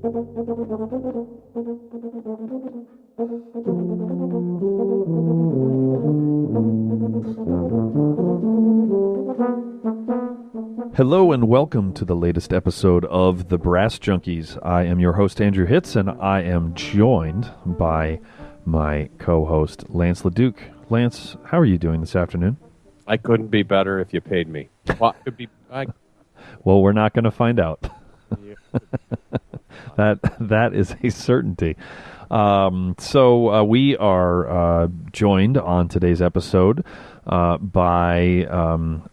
Hello and welcome to the latest episode of the Brass Junkies. I am your host, Andrew Hitz, and I am joined by my co-host, Lance LaDuke. Lance, how are you doing this afternoon? I couldn't be better if you paid me. Well, Well, we're not going to find out. That is a certainty. So we are joined on today's episode by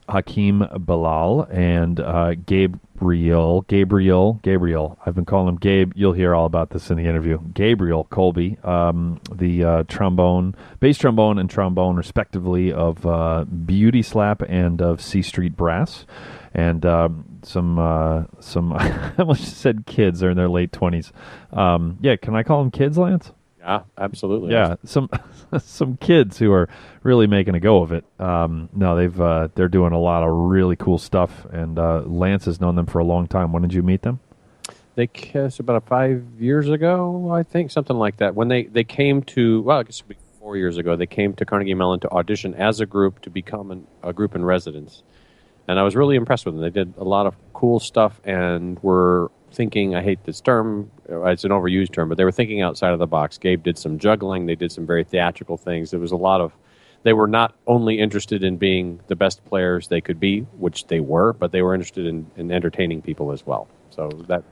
Houchin Bilal and Gabriel. I've been calling him Gabe. You'll hear all about this in the interview. Gabriel Colby, the bass trombone and trombone, respectively, of Beauty Slap and of C Street Brass. And some I almost said kids. They're in their late 20s. Yeah, can I call them kids, Lance? Yeah, absolutely. Yeah, some kids who are really making a go of it. No, they're doing a lot of really cool stuff, and Lance has known them for a long time. When did you meet them? They kissed about 5 years ago, I think, something like that. When they came to, well, I guess it would be 4 years ago, they came to Carnegie Mellon to audition as a group to become a group in residence. And I was really impressed with them. They did a lot of cool stuff and were thinking, I hate this term, it's an overused term, but they were thinking outside of the box. Gabe did some juggling. They did some very theatrical things. There was a lot of, they were not only interested in being the best players they could be, which they were, but they were interested in entertaining people as well. So that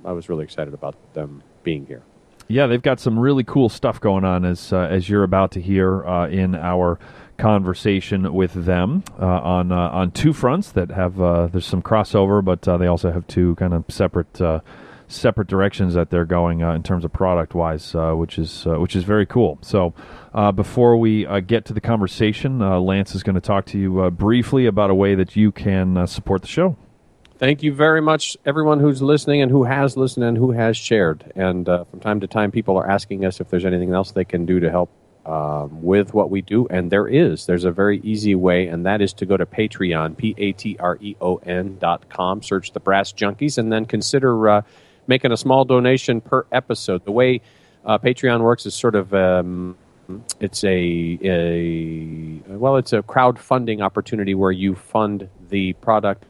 I was really excited about them being here. Yeah, they've got some really cool stuff going on, as you're about to hear in our conversation with them on two fronts that have there's some crossover, but they also have two kind of separate directions that they're going in terms of product wise, which is very cool. So before we get to the conversation, Lance is going to talk to you briefly about a way that you can support the show. Thank you very much, everyone who's listening and who has listened and who has shared. And from time to time, people are asking us if there's anything else they can do to help with what we do. And there's a very easy way, and that is to go to Patreon, patreon.com, search the Brass Junkies, and then consider making a small donation per episode. The way Patreon works is sort of it's a crowdfunding opportunity where you fund the product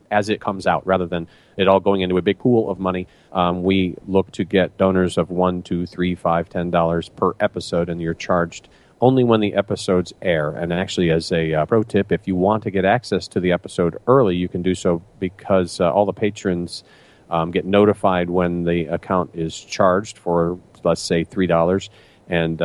as it comes out, rather than it all going into a big pool of money. We look to get donors of $1, $2, $3, $5, $10 per episode, and you're charged only when the episodes air. And actually, as a pro tip, if you want to get access to the episode early, you can do so because all the patrons get notified when the account is charged for, let's say, $3, and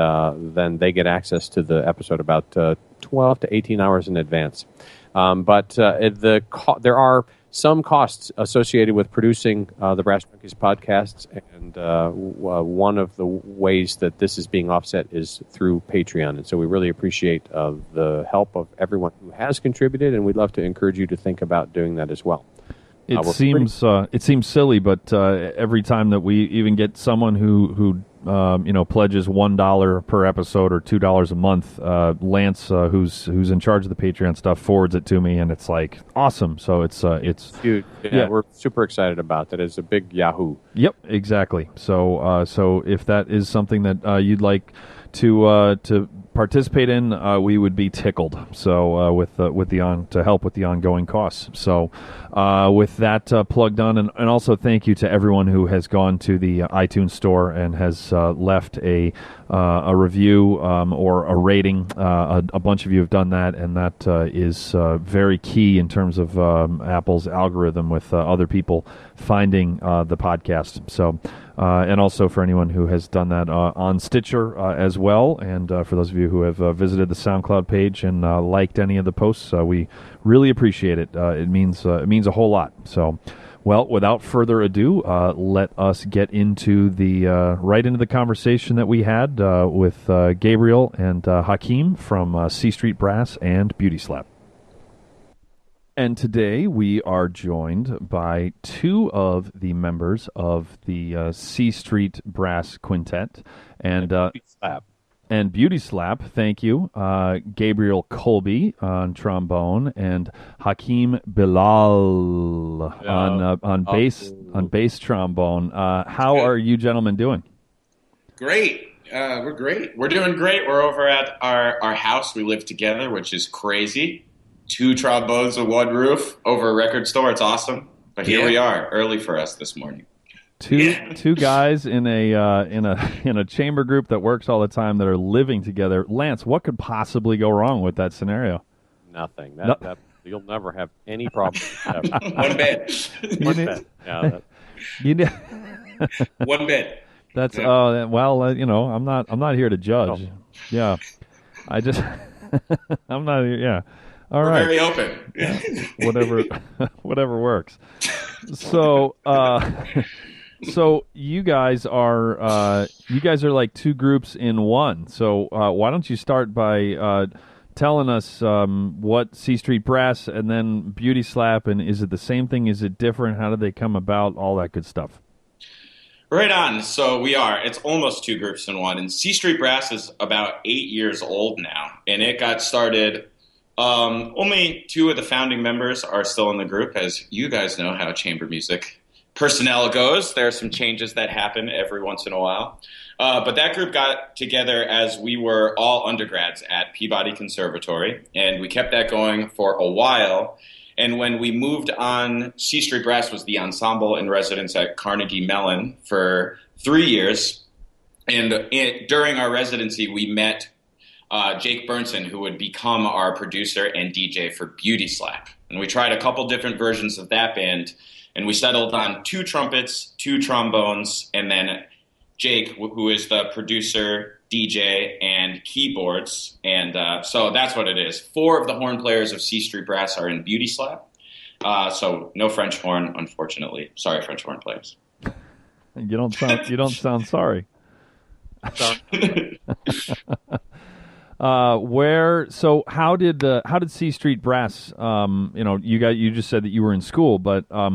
then they get access to the episode about 12 to 18 hours in advance. But there are some costs associated with producing the Brass Junkies podcasts, and one of the ways that this is being offset is through Patreon. And so we really appreciate the help of everyone who has contributed, and we'd love to encourage you to think about doing that as well. It seems silly, but every time that we even get someone who pledges $1 per episode or $2 a month, Lance, who's in charge of the Patreon stuff, forwards it to me, and it's like awesome. So it's huge. Yeah, we're super excited about that. It's a big Yahoo. Yep, exactly. So if that is something that you'd like to participate in, we would be tickled. So to help with the ongoing costs. So with that plugged on, and also thank you to everyone who has gone to the iTunes store and has left a review or a rating. A bunch of you have done that, and that is very key in terms of Apple's algorithm with other people finding the podcast. So. And also for anyone who has done that on Stitcher as well, and for those of you who have visited the SoundCloud page and liked any of the posts, we really appreciate it. It means a whole lot. So, well, without further ado, let us get into right into the conversation that we had with Gabriel and Houchin from C Street Brass and Beauty Slap. And today we are joined by two of the members of the C Street Brass Quintet and And Beauty Slap, thank you. Gabriel Colby on trombone, and Hakeem Bilal on bass trombone. How are you gentlemen doing? Great. We're great. We're doing great. We're over at our house. We live together, which is crazy. 2 trombones on one roof over a record store. It's awesome. But here we are, early for us this morning. Two guys in a chamber group that works all the time that are living together. Lance, what could possibly go wrong with that scenario? Nothing. That you'll never have any problem. One bed. One bed. Yeah. One bed. That's I'm not here to judge. No. Yeah, I just I'm not here. Yeah, all right. We're very open. Yeah. Whatever works. So. So you guys are like 2 groups in one. So why don't you start by telling us what C Street Brass and then Beauty Slap, and is it the same thing? Is it different? How did they come about? All that good stuff. Right on. So it's almost 2 groups in one. And C Street Brass is about 8 years old now. And it got started, only 2 of the founding members are still in the group. As you guys know how chamber music personnel goes. There are some changes that happen every once in a while. But that group got together as we were all undergrads at Peabody Conservatory, and we kept that going for a while. And when we moved on, C Street Brass was the ensemble in residence at Carnegie Mellon for 3 years. And during our residency, we met Jake Burnson, who would become our producer and DJ for Beauty Slap. And we tried a couple different versions of that band. And we settled on 2 trumpets, 2 trombones, and then Jake, who is the producer, DJ, and keyboards. And so that's what it is. 4 of the horn players of C Street Brass are in Beauty Slap. So no French horn, unfortunately. Sorry, French horn players. You don't sound sorry. How did C Street Brass? You just said that you were in school, but how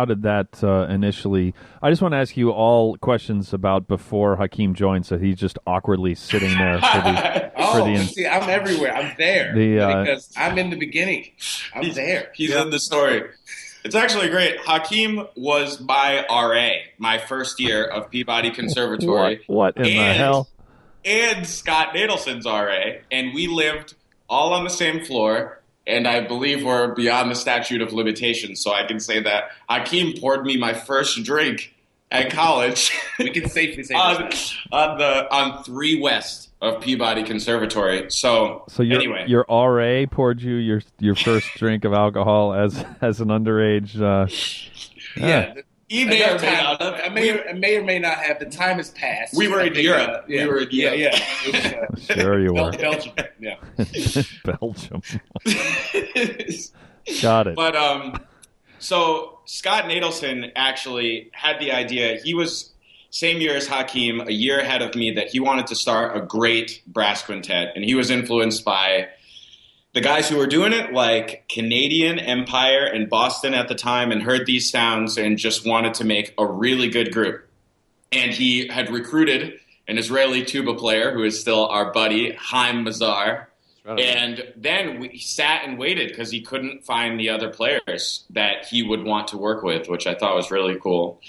did that initially? I just want to ask you all questions about before Hakeem joined, so he's just awkwardly sitting there. See, I'm everywhere. I'm there because I'm in the beginning. I'm there. He's in the story. It's actually great. Hakeem was my RA, my first year of Peabody Conservatory. What in the hell? And Scott Nadelson's RA, and we lived all on the same floor, and I believe we're beyond the statute of limitations, so I can say that Hakeem poured me my first drink at college. We can safely say on 3 West of Peabody Conservatory. So anyway, your RA poured you your first drink of alcohol as an underage. Yeah. I may or may not have. The time has passed. We were in Europe. Yeah. Sure you were. Belgium. Yeah. Belgium. Got it. But so Scott Nadelson actually had the idea. He was same year as Hakeem, a year ahead of me, that he wanted to start a great brass quintet, and he was influenced by the guys who were doing it, like Canadian Empire and Boston at the time, and heard these sounds and just wanted to make a really good group. And he had recruited an Israeli tuba player who is still our buddy, Haim Mazar. And then we sat and waited because he couldn't find the other players that he would want to work with, which I thought was really cool.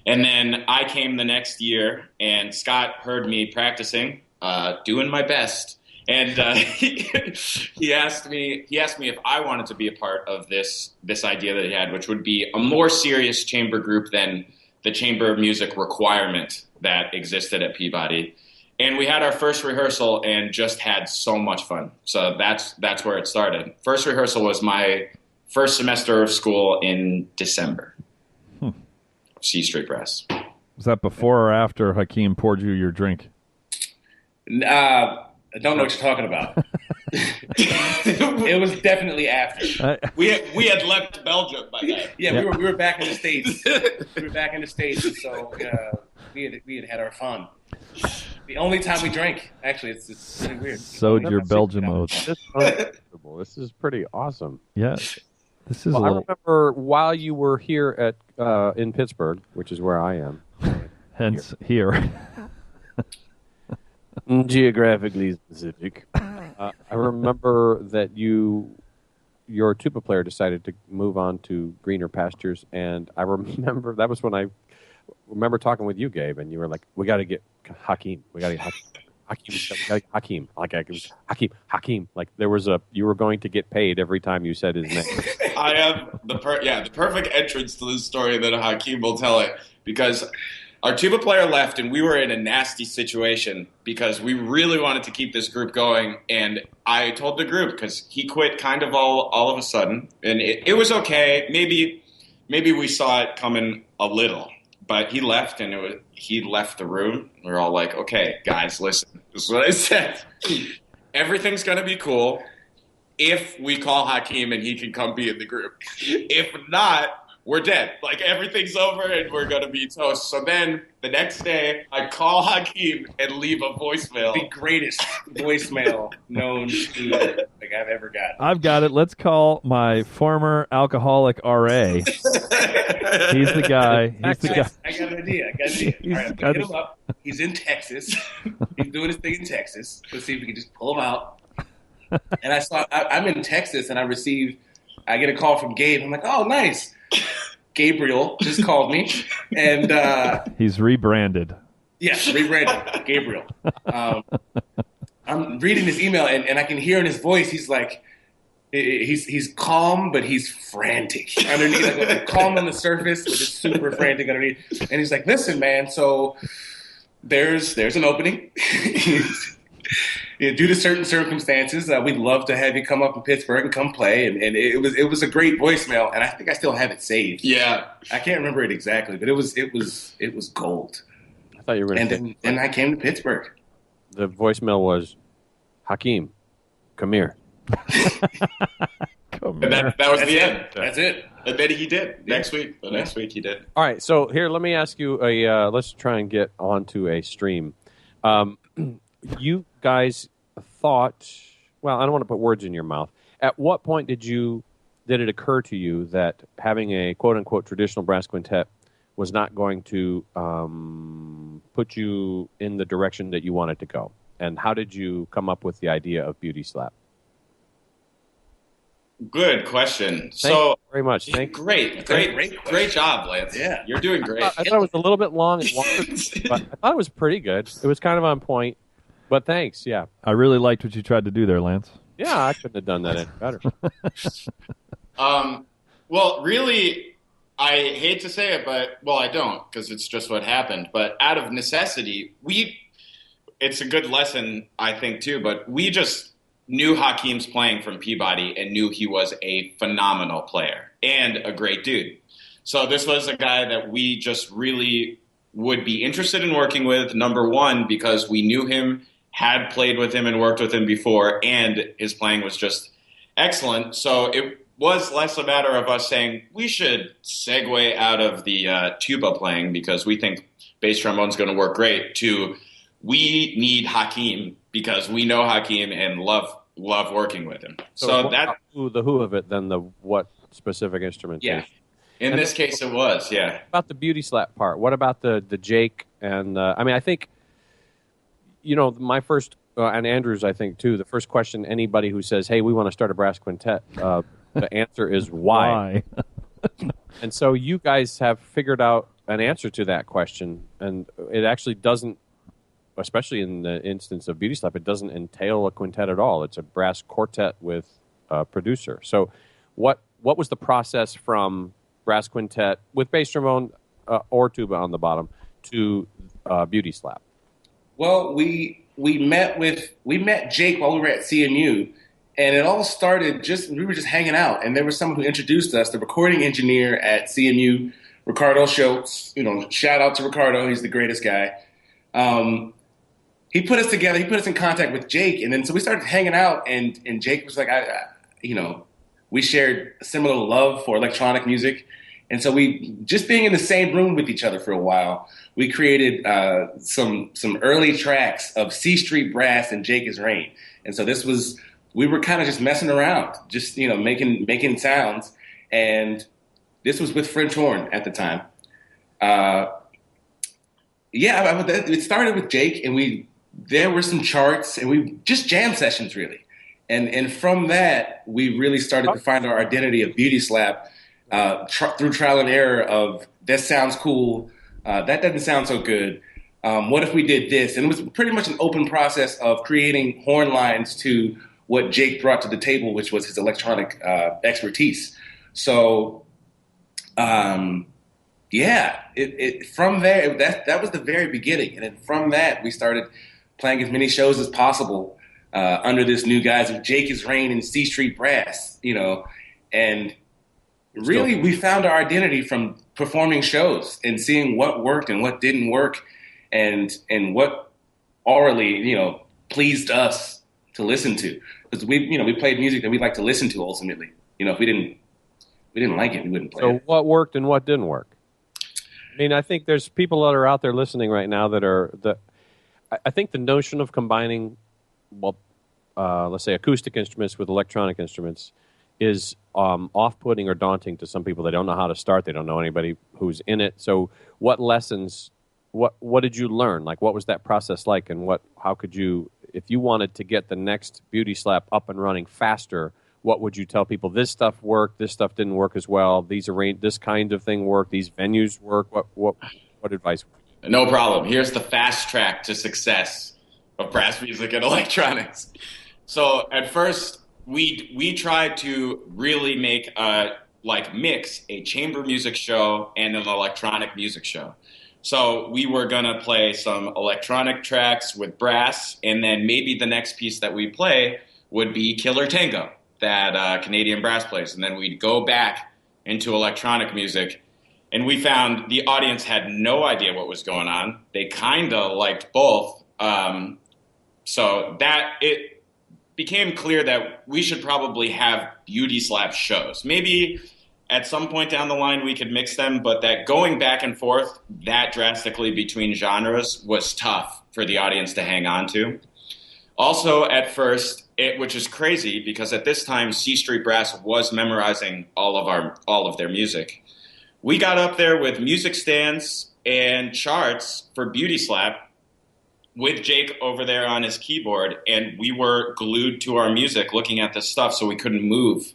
And then I came the next year, and Scott heard me practicing, doing my best. And he asked me if I wanted to be a part of this idea that he had, which would be a more serious chamber group than the chamber music requirement that existed at Peabody. And we had our first rehearsal and just had so much fun. So that's where it started. First rehearsal was my first semester of school in December. C Street Brass. Was that before or after Hakeem poured you your drink? I don't know what you're talking about. It was definitely after. We had left Belgium by then. Yeah, we were back in the States. And so we had our fun. The only time we drank, actually, it's pretty weird. Sowed your Belgium oats. This is pretty awesome. Yeah, this is. I remember while you were here at in Pittsburgh, which is where I am. Hence here. Geographically specific. I remember that your tuba player decided to move on to greener pastures, and I remember that was when I remember talking with you, Gabe, and you were like, "We got to get Houchin. We got to get Houchin. Houchin. Like it was Houchin. Like you were going to get paid every time you said his name." I have the perfect entrance to this story that Houchin will tell it, because our tuba player left and we were in a nasty situation because we really wanted to keep this group going. And I told the group, because he quit kind of all of a sudden, and it was okay. Maybe we saw it coming a little, but he left and he left the room. We were all like, okay, guys, listen, this is what I said. Everything's going to be cool if we call Houchin and he can come be in the group. If not, we're dead. Like, everything's over and we're going to be toast. So then the next day, I call Houchin and leave a voicemail. The greatest voicemail known to I've ever got. I've got it. Let's call my former alcoholic RA. He's the guy. I got an idea. All right, I'm going to hit him up. He's in Texas. He's doing his thing in Texas. Let's see if we can just pull him out. And I'm in Texas, and I get a call from Gabe. I'm like, oh, nice. Gabriel just called me, and he's rebranded. Yes, rebranded. Gabriel. I'm reading this email, and I can hear in his voice, he's like, he's calm, but he's frantic underneath. Like, calm on the surface, but just super frantic underneath. And he's like, listen, man, so there's an opening. Due to certain circumstances, we'd love to have you come up in Pittsburgh and come play. And it was a great voicemail, and I think I still have it saved. Yeah, I can't remember it exactly, but it was gold. I thought you were going to. And I came to Pittsburgh. The voicemail was, Houchin, come here. And that was the end. That's it. And then he did. Next week he did. All right, so here, let me ask you let's try and get onto a stream. You guys thought, well, I don't want to put words in your mouth. At what point did it occur to you that having a quote-unquote traditional brass quintet was not going to put you in the direction that you wanted to go? And how did you come up with the idea of Beauty Slap? Good question. Thank you very much. Great job, Lance. Yeah. You're doing great. I thought it was a little bit long and longer, but I thought it was pretty good. It was kind of on point. But thanks, yeah. I really liked what you tried to do there, Lance. Yeah, I couldn't have done that any better. Well, really, I hate to say it, but, well, I don't, because it's just what happened. But out of necessity, it's a good lesson, I think, too, but we just knew Houchin's playing from Peabody and knew he was a phenomenal player and a great dude. So this was a guy that we just really would be interested in working with, number one, because we knew him, had played with him and worked with him before, and his playing was just excellent. So it was less a matter of us saying we should segue out of the tuba playing because we think bass trombone's going to work great, to we need Houchin because we know Houchin and love working with him. So that the who of it than the what specific instrumentation. Yeah. In this case, it was, yeah. About the Beauty Slap part, what about the Jake? And I think, my first, and Andrew's, I think, too, the first question anybody who says, hey, we want to start a brass quintet, the answer is why? And so you guys have figured out an answer to that question, and it actually doesn't, especially in the instance of Beauty Slap, it doesn't entail a quintet at all. It's a brass quartet with a producer. So what was the process from brass quintet with bass trombone or tuba on the bottom to Beauty Slap? Well, we met Jake while we were at CMU, and it all started we were just hanging out, and there was someone who introduced us, the recording engineer at CMU, Ricardo Schultz. Shout out to Ricardo, he's the greatest guy. He put us together. He put us in contact with Jake, and then so we started hanging out, and Jake was like, we shared a similar love for electronic music. And so we, just being in the same room with each other for a while, we created some early tracks of C Street Brass and Jake is Rain. And so we were kind of just messing around, just, making sounds. And this was with French horn at the time. It started with Jake, and we there were some charts, and we just jam sessions really. And from that, we really started to find our identity of Beauty Slap through trial and error of that sounds cool, that doesn't sound so good. What if we did this? And it was pretty much an open process of creating horn lines to what Jake brought to the table, which was his electronic expertise. So, from there, that was the very beginning. And then from that, we started playing as many shows as possible under this new guise of Jake is Rain and C Street Brass, and really we found our identity from performing shows and seeing what worked and what didn't work and what orally, pleased us to listen to. Because we played music that we like to listen to ultimately. If we didn't like it, we wouldn't play it. So what worked and what didn't work? I mean, I think there's people that are out there listening right now I think the notion of combining, let's say acoustic instruments with electronic instruments is off-putting or daunting to some people. They don't know how to start. They don't know anybody who's in it. So what lessons, what did you learn? Like, what was that process like? And how could you, if you wanted to get the next Beauty Slap up and running faster, what would you tell people? This stuff worked. This stuff didn't work as well. This kind of thing worked. These venues work. What advice? No problem. Here's the fast track to success of brass music and electronics. So at first, we tried to really make mix a chamber music show and an electronic music show. So we were going to play some electronic tracks with brass, and then maybe the next piece that we play would be Killer Tango, that Canadian brass plays. And then we'd go back into electronic music, and we found the audience had no idea what was going on. They kind of liked both. So that it became clear that we should probably have Beauty Slap shows. Maybe at some point down the line we could mix them, but that going back and forth that drastically between genres was tough for the audience to hang on to. Also, at first, which is crazy because at this time C Street Brass was memorizing all of their music. We got up there with music stands and charts for Beauty Slap with Jake over there on his keyboard, and we were glued to our music looking at this stuff so we couldn't move.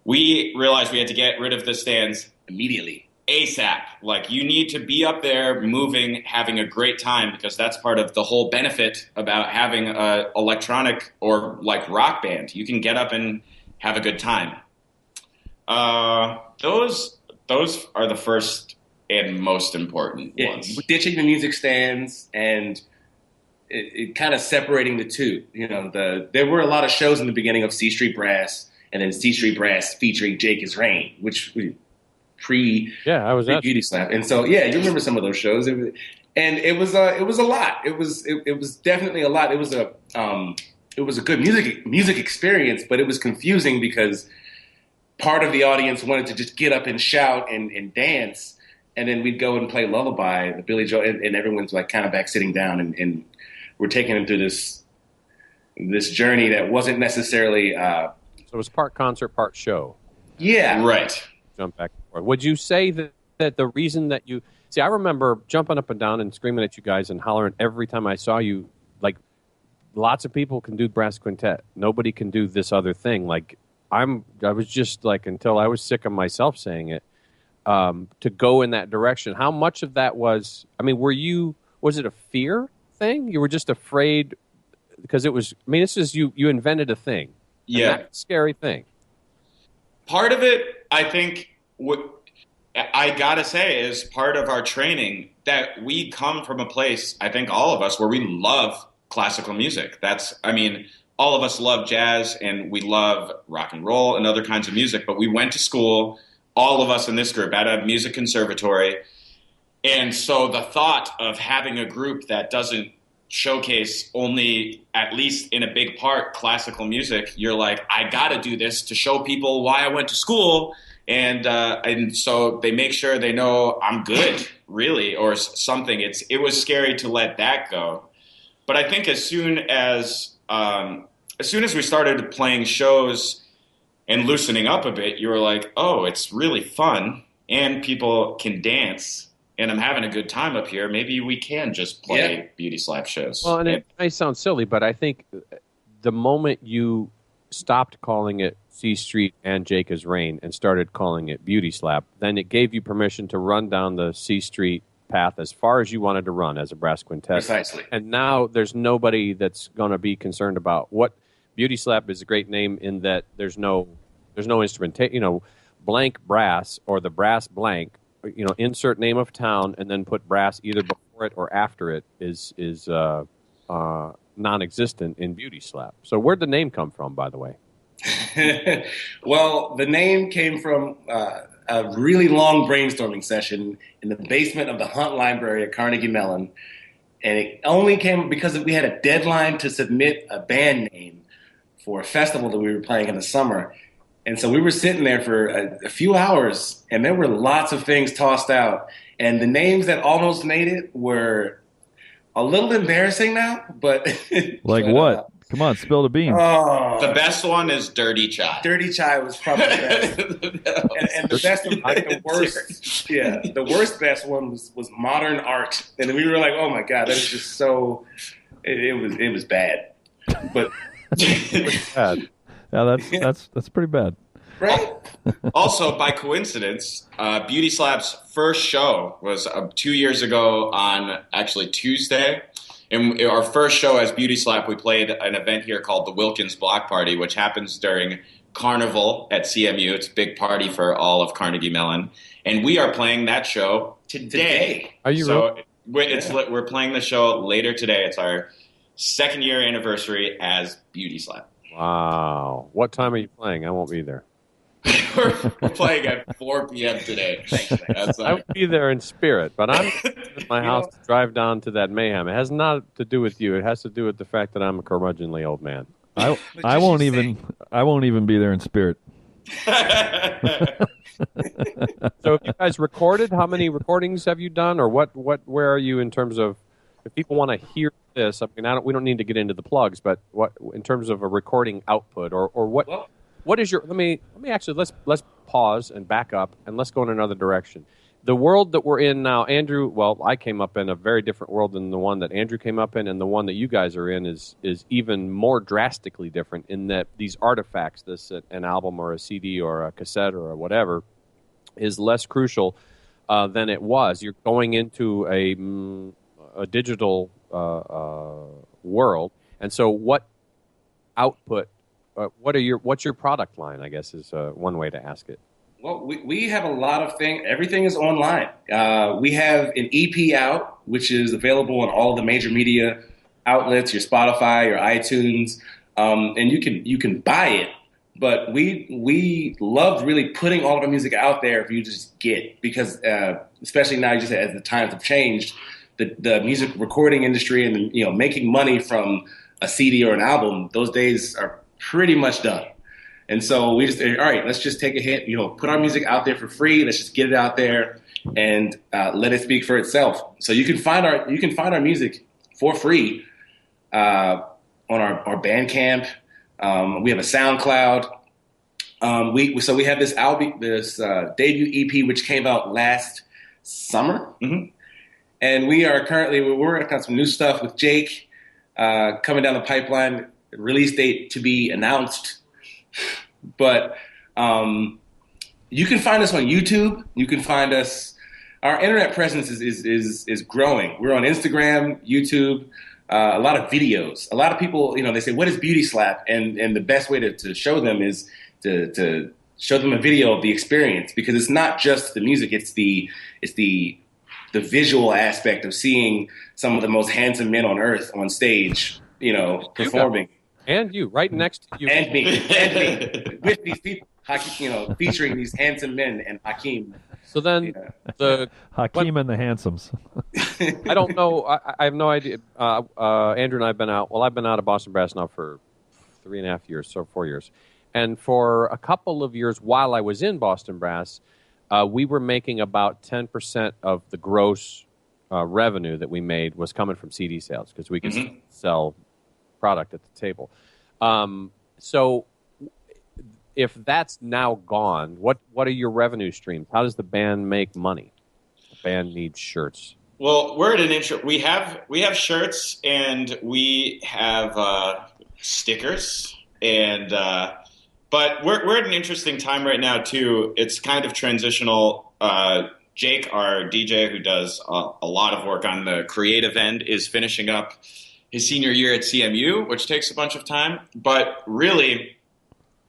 We realized we had to get rid of the stands immediately, ASAP. Like, you need to be up there moving, having a great time, because that's part of the whole benefit about having a electronic or like rock band. You can get up and have a good time. Those are the first and most important ones. Ditching the music stands and it kind of separating the two. There were a lot of shows in the beginning of C Street Brass, and then C Street Brass featuring Jake is Rain, which I was at Beauty Slap. And so, you remember some of those shows. It was a lot. It was definitely a lot. It was a good music experience, but it was confusing because part of the audience wanted to just get up and shout and dance, and then we'd go and play Lullaby, the Billy Joel, and everyone's like kind of back sitting down, and we're taking them through this journey that wasn't necessarily. So it was part concert, part show. Yeah, right. Jump back and forth. Would you say that the reason that you see? I remember jumping up and down and screaming at you guys and hollering every time I saw you. Like, lots of people can do brass quintet. Nobody can do this other thing. Like, I was just like, until I was sick of myself saying it, to go in that direction. How much of that was? I mean, was it a fear thing? You were just afraid because it was. I mean, this is you invented a thing. Yeah, that's a scary thing. Part of it, I think, what I gotta say is part of our training that we come from a place, I think all of us, where we love classical music. All of us love jazz and we love rock and roll and other kinds of music, but we went to school, all of us in this group, at a music conservatory. And so the thought of having a group that doesn't showcase only, at least in a big part, classical music, you're like, I gotta do this to show people why I went to school. And so they make sure they know I'm good, really, or something. It was scary to let that go. But I think as soon as we started playing shows and loosening up a bit, you were like, oh, it's really fun and people can dance. and I'm having a good time up here, maybe we can just play Beauty Slap shows. Well, and it might sound silly, but I think the moment you stopped calling it C Street and Jake is Rain and started calling it Beauty Slap, then it gave you permission to run down the C Street path as far as you wanted to run as a brass quintet. Precisely. And now there's nobody that's going to be concerned about what Beauty Slap is a great name in that there's no instrumentation, blank brass or the brass blank, insert name of town and then put brass either before it or after it is non-existent in Beauty Slap. So where'd the name come from, by the way? Well, the name came from a really long brainstorming session in the basement of the Hunt Library at Carnegie Mellon. And it only came because we had a deadline to submit a band name for a festival that we were playing in the summer. And so we were sitting there for a few hours, and there were lots of things tossed out. And the names that almost made it were a little embarrassing now, but... Like what? Come on, spill the beans. The best one is Dirty Chai. Dirty Chai was probably the best. and the best one, the worst, the worst best one was Modern Art. And we were like, oh my God, that is just so... It was bad. But... bad. Yeah, that's pretty bad. Right? Also, by coincidence, Beauty Slap's first show was 2 years ago on actually Tuesday. And our first show as Beauty Slap, we played an event here called the Wilkins Block Party, which happens during Carnival at CMU. It's a big party for all of Carnegie Mellon. And we are playing that show today. Are you We're playing the show later today. It's our second year anniversary as Beauty Slap. Wow. What time are you playing? I won't be there. We're playing at 4 p.m. today. I would be there in spirit, but I'm at my house to drive down to that mayhem. It has not to do with you. It has to do with the fact that I'm a curmudgeonly old man. I won't even be there in spirit. So have you guys recorded? How many recordings have you done, or where are you in terms of if people want to hear this? I mean, we don't need to get into the plugs, but what in terms of a recording output or what? Well, What is your? Let me actually let's pause and back up and let's go in another direction. The world that we're in now, Andrew. Well, I came up in a very different world than the one that Andrew came up in, and the one that you guys are in is even more drastically different in that these artifacts, an album or a CD or a cassette or whatever, is less crucial than it was. You're going into a digital world, and so what output? What's your product line, I guess, is one way to ask it. Well, we have a lot of things. Everything is online. We have an EP out, which is available on all the major media outlets, your Spotify, your iTunes, and you can buy it. But we love really putting all of our music out there for you to just get, because especially now, just as the times have changed, the music recording industry and making money from a CD or an album, those days are pretty much done. And so we just, all right, let's just take a hit, put our music out there for free. Let's just get it out there and let it speak for itself. So you can find our music for free on our Bandcamp. We have a SoundCloud. We have this album, this debut EP, which came out last summer. Mm-hmm. And we're working on some new stuff with Jake coming down the pipeline. Release date to be announced, but you can find us on YouTube. You can find us. Our internet presence is growing. We're on Instagram, YouTube, a lot of videos. A lot of people, they say, "What is Beauty Slap?" And the best way to show them is to show them a video of the experience, because it's not just the music; it's the visual aspect of seeing some of the most handsome men on earth on stage, performing. And you, right next to you. And me, with these people, featuring these handsome men and Hakeem. So then the Hakeem and the Handsomes. I don't know. I have no idea. Andrew and I have been out. Well, I've been out of Boston Brass now for 3.5 years, so 4 years. And for a couple of years while I was in Boston Brass, we were making about 10% of the gross revenue that we made was coming from CD sales, because we could sell product at the table. So if that's now gone, what are your revenue streams? How does the band make money? band needs shirts? Well, we're at an we have shirts and we have stickers and but we're at an interesting time right now too. It's kind of transitional. Jake, our DJ, who does a lot of work on the creative end, is finishing up his senior year at CMU, which takes a bunch of time. But really,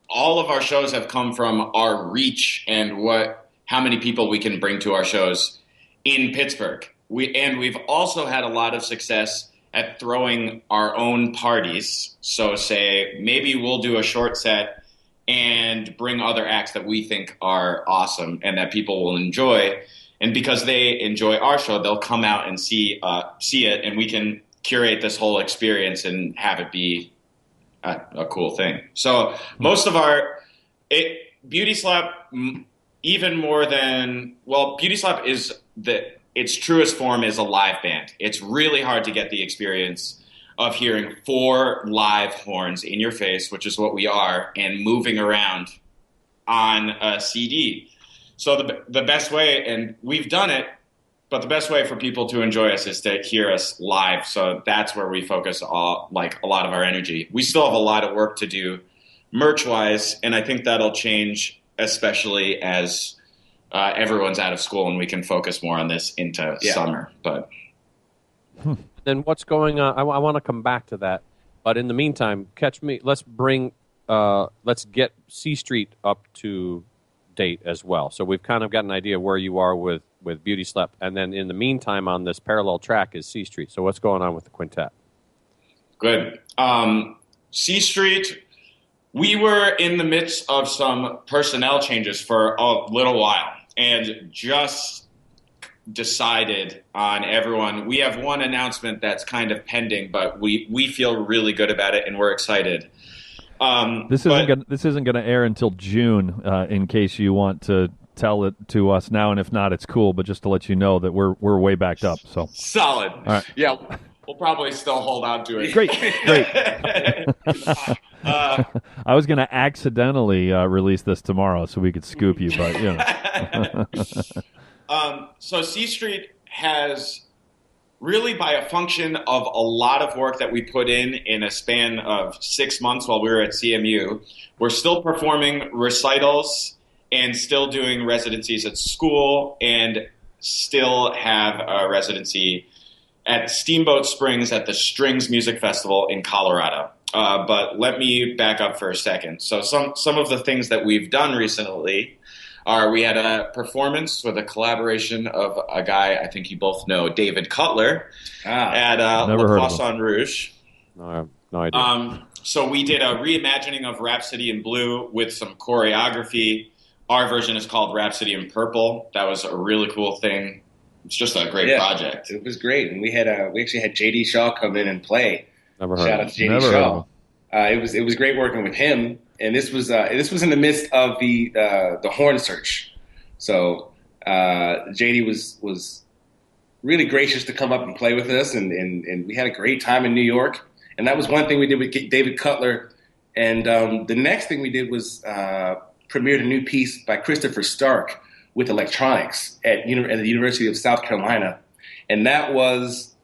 all of our shows have come from our reach and how many people we can bring to our shows in Pittsburgh. We've also had a lot of success at throwing our own parties. So say maybe we'll do a short set and bring other acts that we think are awesome and that people will enjoy. And because they enjoy our show, they'll come out and see it, and we can curate this whole experience and have it be a cool thing. So most of Beauty Slap, even more than, well, Beauty Slap is its truest form is a live band. It's really hard to get the experience of hearing 4 live horns in your face, which is what we are, and moving around on a CD. So the best way, and we've done it, but the best way for people to enjoy us is to hear us live. So that's where we focus a lot of our energy. We still have a lot of work to do merch-wise, and I think that'll change, especially as everyone's out of school and we can focus more on this into summer. But then what's going on? I want to come back to that, but in the meantime, let's get C Street up to date as well. So we've kind of got an idea where you are with Beauty Slap, and then in the meantime, on this parallel track is C Street. So what's going on with the quintet? Good. C Street, we were in the midst of some personnel changes for a little while, and just decided on everyone. We have one announcement that's kind of pending, but we feel really good about it and we're excited. This isn't going to air until June, in case you want to tell it to us now, and if not, it's cool. But just to let you know that we're way backed up. So solid. All right. Yeah, we'll probably still hold on to it. Great. I was going to accidentally release this tomorrow so we could scoop you, but you know. So C Street has really, by a function of a lot of work that we put in a span of 6 months while we were at CMU, we're still performing recitals and still doing residencies at school and still have a residency at Steamboat Springs at the Strings Music Festival in Colorado. But let me back up for a second. So some of the things that we've done recently we had a performance with a collaboration of a guy I think you both know, David Cutler, at La Poisson Rouge. No idea. So we did a reimagining of Rhapsody in Blue with some choreography. Our version is called Rhapsody in Purple. That was a really cool thing. It's just a great project. It was great, and we actually had J.D. Shaw come in and play. Never heard. Shout out to J.D. Shaw. It was great working with him. And this was in the midst of the horn search, so JD was really gracious to come up and play with us, and we had a great time in New York. And that was one thing we did with David Cutler. And the next thing we did was premiered a new piece by Christopher Stark with electronics at the University of South Carolina, and that was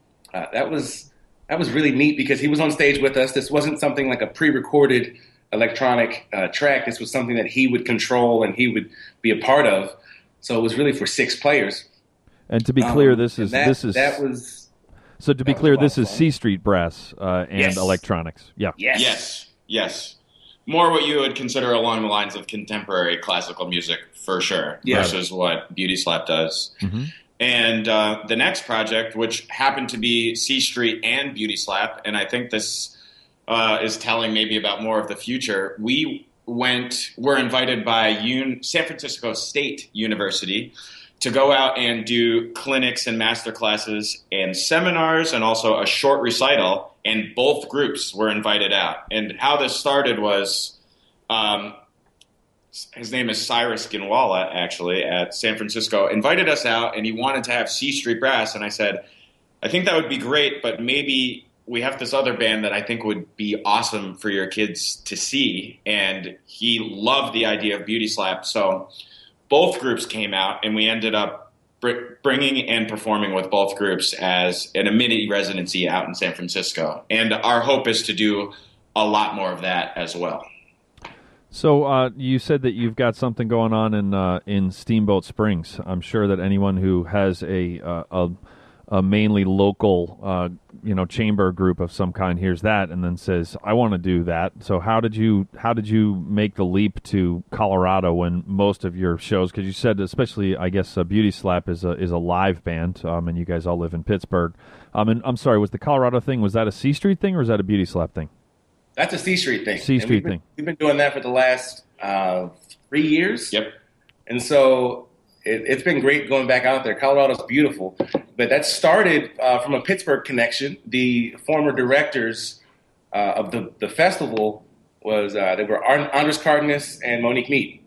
really neat because he was on stage with us. This wasn't something like a pre-recorded electronic track. This was something that he would control and he would be a part of. So it was really for 6 players. And to be clear, this is C Street brass and electronics. Yeah. Yes. More what you would consider along the lines of contemporary classical music for sure, versus what Beauty Slap does. Mm-hmm. And the next project, which happened to be C Street and Beauty Slap, and I think this is telling maybe about more of the future. We were invited by San Francisco State University to go out and do clinics and master classes and seminars and also a short recital, and both groups were invited out. And how this started was his name is Cyrus Ginwala, actually, at San Francisco, invited us out, and he wanted to have C Street Brass. And I said, I think that would be great, but maybe we have this other band that I think would be awesome for your kids to see. And he loved the idea of Beauty Slap. So both groups came out, and we ended up bringing and performing with both groups as in a mini residency out in San Francisco. And our hope is to do a lot more of that as well. So you said that you've got something going on in Steamboat Springs. I'm sure that anyone who has a mainly local chamber group of some kind hears that and then says, "I want to do that." So how did you make the leap to Colorado when most of your shows? Because you said, especially, I guess, Beauty Slap is a live band, and you guys all live in Pittsburgh. And I'm sorry, was the Colorado thing, was that a C Street thing or was that a Beauty Slap thing? That's a C Street thing. C Street thing. We've been doing that for the last 3 years. Yep. And so it's been great going back out there. Colorado's beautiful. But that started from a Pittsburgh connection. The former directors of the festival they were Andres Cardenas and Monique Mead,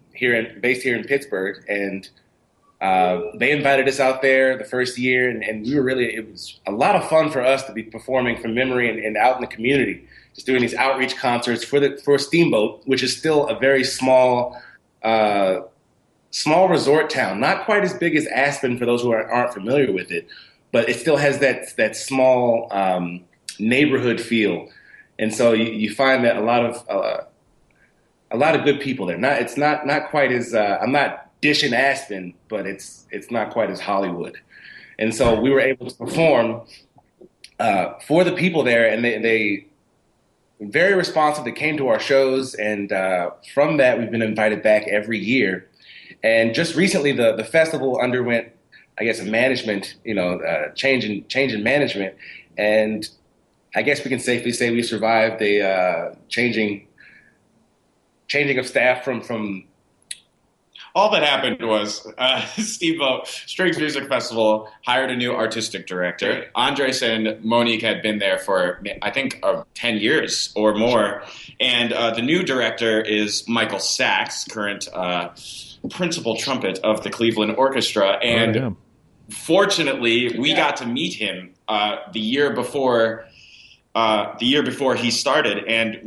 based here in Pittsburgh. And they invited us out there the first year. And we were it was a lot of fun for us to be performing from memory and out in the community, just doing these outreach concerts for Steamboat, which is still a very small resort town, not quite as big as Aspen for those who aren't familiar with it, but it still has that small neighborhood feel, and so you find that a lot of good people there. It's not quite as I'm not dishing Aspen, but it's not quite as Hollywood, and so we were able to perform for the people there, and they were very responsive. They came to our shows, and from that we've been invited back every year. And just recently, the festival underwent, I guess, a management, change in management, and I guess we can safely say we survived a changing of staff from. All that happened was Steamboat Strings Music Festival hired a new artistic director. Andres and Monique had been there for, I think, 10 years or more. And the new director is Michael Sachs, current principal trumpet of the Cleveland Orchestra. And fortunately, we got to meet him the year before he started. And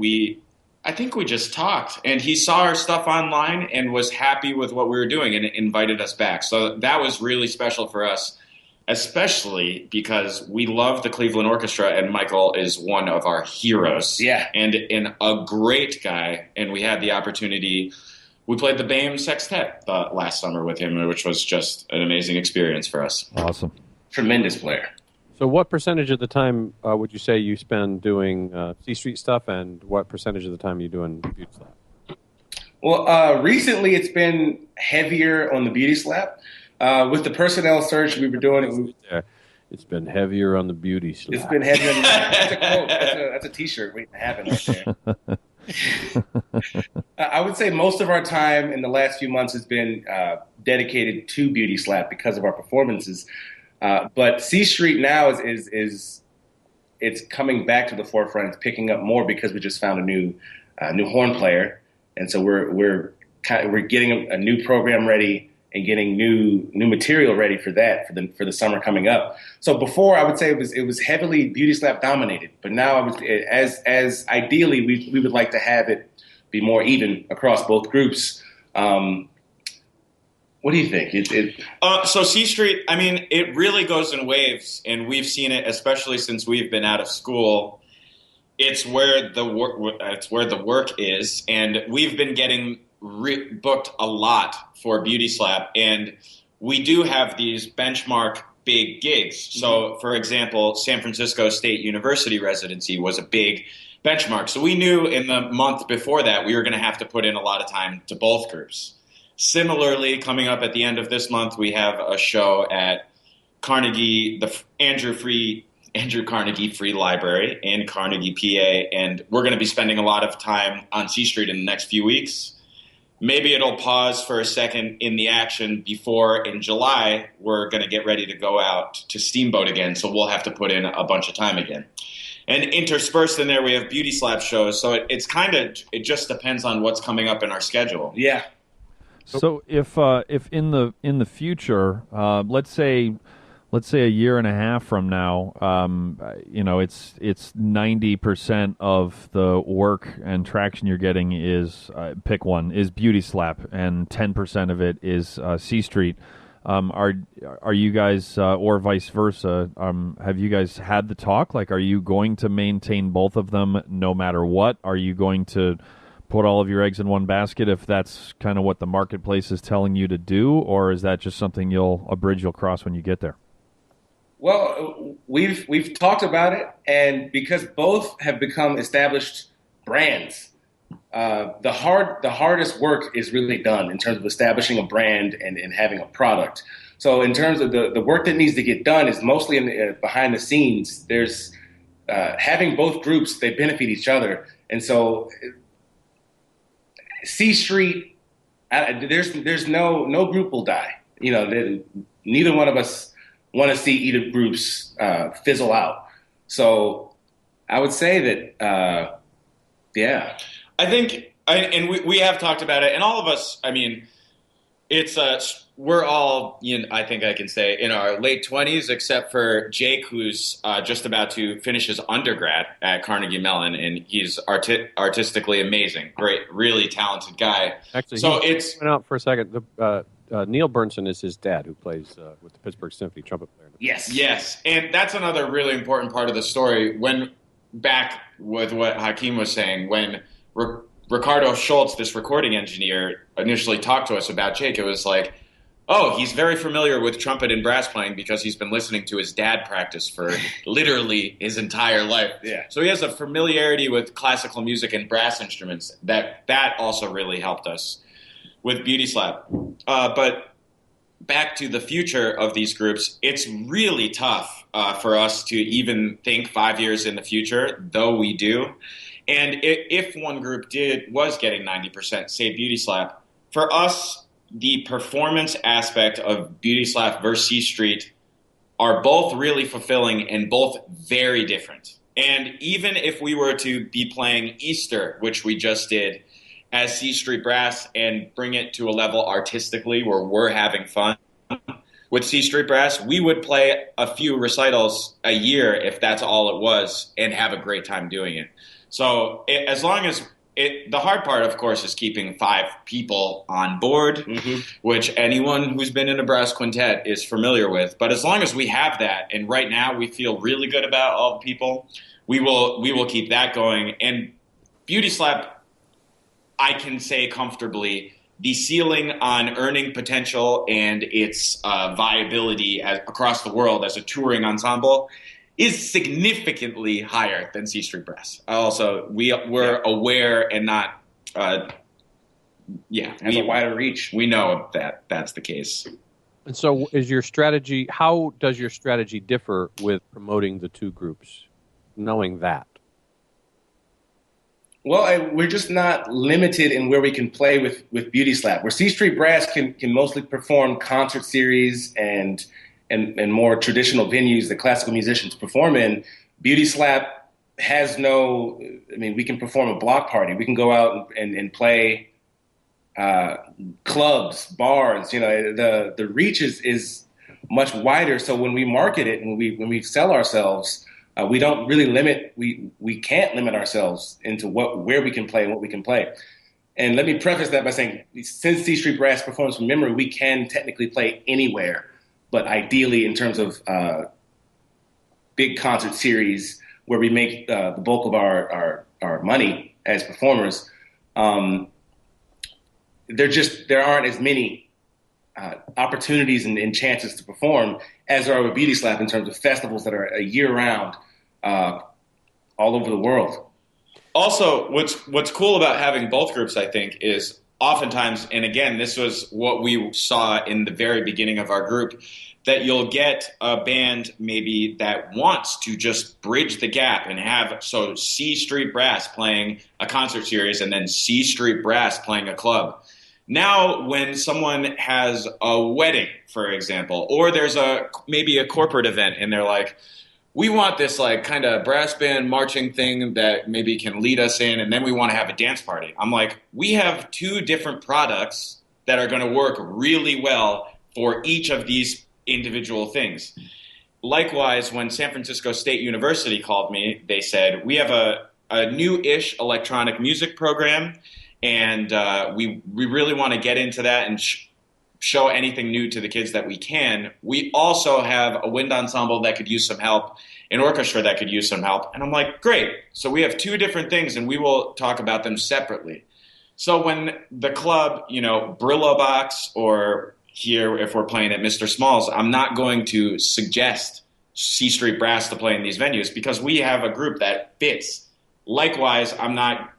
I think we just talked, and he saw our stuff online and was happy with what we were doing and invited us back. So that was really special for us, especially because we love the Cleveland Orchestra, and Michael is one of our heroes. Yeah. And a great guy, and we had the opportunity. We played the BAME Sextet last summer with him, which was just an amazing experience for us. Awesome. Tremendous player. So what percentage of the time would you say you spend doing C Street stuff, and what percentage of the time are you doing Beauty Slap? Well, recently it's been heavier on the Beauty Slap. With the personnel search we were doing, it's been heavier on the Beauty Slap. It's been heavier on the That's a quote. That's a T-shirt waiting to happen right there. I would say most of our time in the last few months has been dedicated to Beauty Slap because of our performances. But C Street now is it's coming back to the forefront. It's picking up more because we just found a new horn player, and so we're getting a new program ready and getting new material ready for that for the summer coming up. So before, I would say it was heavily Beauty Slap dominated, but now as ideally we would like to have it be more even across both groups. What do you think? So C Street, I mean, it really goes in waves, and we've seen it, especially since we've been out of school. It's where the work is, and we've been getting booked a lot for Beauty Slap, and we do have these benchmark big gigs. So, for example, San Francisco State University residency was a big benchmark. So we knew in the month before that we were going to have to put in a lot of time to both groups. Similarly, coming up at the end of this month, we have a show at Carnegie, the Andrew Carnegie Free Library in Carnegie, PA, and we're going to be spending a lot of time on C Street in the next few weeks. Maybe it'll pause for a second in the action before, in July, we're going to get ready to go out to Steamboat again, so we'll have to put in a bunch of time again. And interspersed in there, we have Beauty Slap shows, so it just depends on what's coming up in our schedule. Yeah. So if in the future, let's say a year and a half from now, it's 90% of the work and traction you're getting is pick one is Beauty Slap, and 10% of it is C Street. Are you guys, or vice versa? Have you guys had the talk? Like, are you going to maintain both of them no matter what? Are you going to put all of your eggs in one basket if that's kind of what the marketplace is telling you to do, or is that just something a bridge you'll cross when you get there? Well, we've talked about it, and because both have become established brands, the hardest work is really done in terms of establishing a brand and having a product. So in terms of the work that needs to get done is mostly behind the scenes. There's having both groups, they benefit each other, and so C Street, there's no group will die. Neither one of us want to see either groups fizzle out. So I would say that, yeah. I think, and we have talked about it, and all of us, I mean, we're all, I think I can say, in our late 20s, except for Jake, who's just about to finish his undergrad at Carnegie Mellon, and he's artistically amazing, great, really talented guy. Actually, so went out for a second. Neil Bernson is his dad, who plays with the Pittsburgh Symphony, trumpet player. Yes, and that's another really important part of the story. When back with what Houchin was saying, when Ricardo Schultz, this recording engineer, initially talked to us about Jake, it was like, oh, he's very familiar with trumpet and brass playing because he's been listening to his dad practice for literally his entire life. Yeah. So he has a familiarity with classical music and brass instruments that also really helped us with Beauty Slap. But back to the future of these groups, it's really tough for us to even think 5 years in the future, though we do. And if one group was getting 90%, say Beauty Slap, for us, the performance aspect of Beauty Slap versus C Street are both really fulfilling and both very different. And even if we were to be playing Easter, which we just did, as C Street Brass and bring it to a level artistically where we're having fun with C Street Brass, we would play a few recitals a year if that's all it was and have a great time doing it. So as long as the hard part, of course, is keeping 5 people on board, which anyone who's been in a brass quintet is familiar with. But as long as we have that, and right now we feel really good about all the people, we will keep that going. And Beauty Slap, I can say comfortably, the ceiling on earning potential and its viability across the world as a touring ensemble is significantly higher than C Street Brass. Also, we're aware and not, has a wider reach. We know that that's the case. And so, how does your strategy differ with promoting the two groups, knowing that? Well, we're just not limited in where we can play with Beauty Slap. Where C Street Brass can mostly perform concert series and more traditional venues that classical musicians perform in, Beauty Slap has we can perform a block party. We can go out and play clubs, bars. The reach is much wider. So when we market it and when we sell ourselves, we don't really limit. We can't limit ourselves into where we can play and what we can play. And let me preface that by saying, since C Street Brass performs from memory, we can technically play anywhere. But ideally, in terms of big concert series where we make the bulk of our money as performers, there aren't as many opportunities and chances to perform as there are with Beauty Slap in terms of festivals that are a year round all over the world. Also, what's cool about having both groups, I think, is oftentimes, and again, this was what we saw in the very beginning of our group, that you'll get a band maybe that wants to just bridge the gap and have C Street Brass playing a concert series and then C Street Brass playing a club. Now, when someone has a wedding, for example, or there's maybe a corporate event and they're like, we want this like kind of brass band marching thing that maybe can lead us in, and then we want to have a dance party. I'm like, we have 2 different products that are going to work really well for each of these individual things. Likewise, when San Francisco State University called me, they said, we have a new-ish electronic music program, and we really want to get into that and show anything new to the kids that we can. We also have a wind ensemble that could use some help, an orchestra that could use some help. And I'm like, great. So we have two different things, and we will talk about them separately. So when the club, Brillo Box, or here if we're playing at Mr. Small's, I'm not going to suggest C Street Brass to play in these venues because we have a group that fits. Likewise, I